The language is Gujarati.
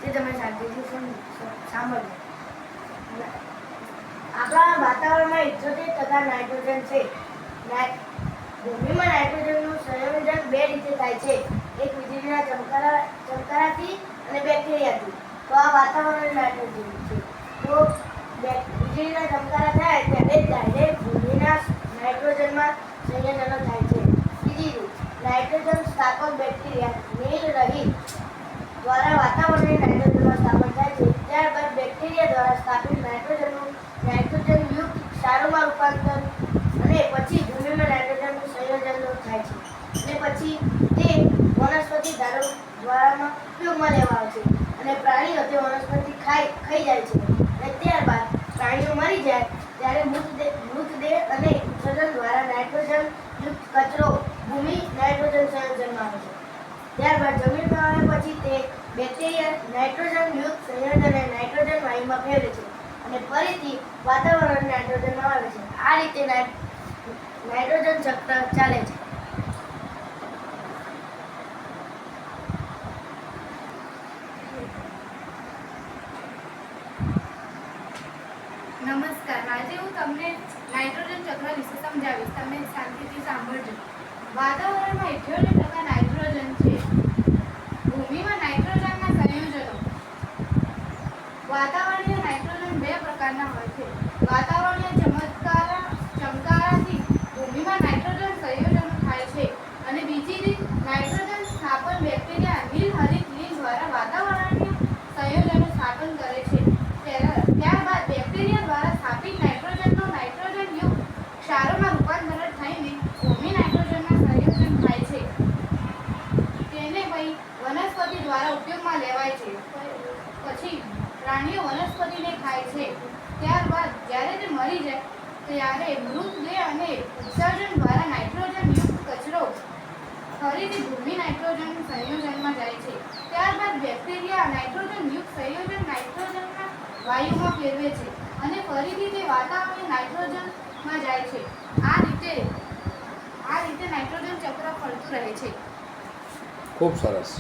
તે તમે શાંતિથી સાંભળજો. આપણા વાતાવરણમાં 78% નાઇટ્રોજન છે. ભૂમિમાં નાઇટ્રોજનનું સંયોજન બે રીતે થાય છે, એક વીજળીના ચમકારાથી અને બેક્ટેરિયાથી. તો આ વાતાવરણ નાઇટ્રોજન છે. તો વીજળીના ચમકારા થાય ત્યારે ડાયરેક્ટ ભૂમિના નાઇટ્રોજનમાં સંયોજનો થાય છે. બીજી રીત, નાઇટ્રોજન સ્થાપક બેક્ટેરિયા નીલ રહિત દ્વારા વાતાવરણીય નાઇટ્રોજનમાં સ્થાપન થાય છે. ત્યારબાદ બેક્ટેરિયા દ્વારા સ્થાપિત નાઇટ્રોજનયુક્ત ક્ષારોમાં રૂપાંતર અને પછી ભૂમિમાં નાઇટ્રોજનનું સંયોજન થાય છે. અને પછી તે વનસ્પતિ દ્વારા ઉપયોગમાં લેવામાં આવે છે અને પ્રાણીઓ તે વનસ્પતિ ખાઈ જાય છે. અને ત્યારબાદ પ્રાણીઓ મરી જાય ત્યારે મૃતદેહ અને ઉત્સર્જન દ્વારા નાઇટ્રોજનયુક્ત કચરો ભૂમિ નાઇટ્રોજન સંયોજનમાં આવે છે. ત્યારબાદ જમીનમાં આવ્યા પછી તે બેક્ટેરિયા નાઇટ્રોજનયુક્ત સંયોજનને નાઇટ્રોજન વાયુમાં ફેરવે છે અને ફરીથી વાતાવરણ નાઇટ્રોજનમાં આવે છે. આ રીતે નાઇટ્રોજન ચક્ર ચાલે છે. નમસ્કાર. આજે હું તમને નાઇટ્રોજન ચક્ર વિશે સમજાવીશ. તમે શાંતિથી સાંભળજો. વાતાવરણમાં 78% નાઇટ્રોજન છે. ભૂમિમાં નાઇટ્રોજનના સંયોજનો. વાતાવરણીય નાઇટ્રોજન બે પ્રકારના હોય છે. વાતાવરણીય ચમકારાથી ભૂમિમાં નાઇટ્રોજન સંયોજનો થાય છે અને બીજી રીત, નાઇટ્રોજન સ્થાપન બેક્ટેરિયા નીલહરિત લીલ દ્વારા વાતાવરણીય સંયોજનો સ્થાપન કરે છે. ત્યારબાદ બેક્ટેરિયા દ્વારા સ્થાપિત નાઇટ્રોજનનું નાઇટ્રોજનયુક્ત ક્ષારોમાં રૂપાંતર થઈને ભૂમિ નાઇટ્રોજનના સંયોજન થાય છે. તેને વનસ્પતિ દ્વારા ઉપયોગમાં લેવાય છે. પછી પ્રાણીઓ વનસ્પતિને ખાય છે. ત્યારબાદ જ્યારે તે મરી જાય ત્યારે મૃતદેહ અને ઉત્સર્જન દ્વારા નાઇટ્રોજનયુક્ત કચરો ફરીથી ભૂમિ નાઇટ્રોજન સંયોજનમાં જાય છે. ત્યારબાદ બેક્ટેરિયા નાઇટ્રોજનયુક્ત સંયોજન નાઇટ્રોજનના વાયુમાં ફેરવે છે અને ફરીથી તે વાતાવરણીય નાઇટ્રોજનમાં જાય છે. આ રીતે નાઇટ્રોજન ચક્ર ફરતું રહે છે. ખૂબ સરસ.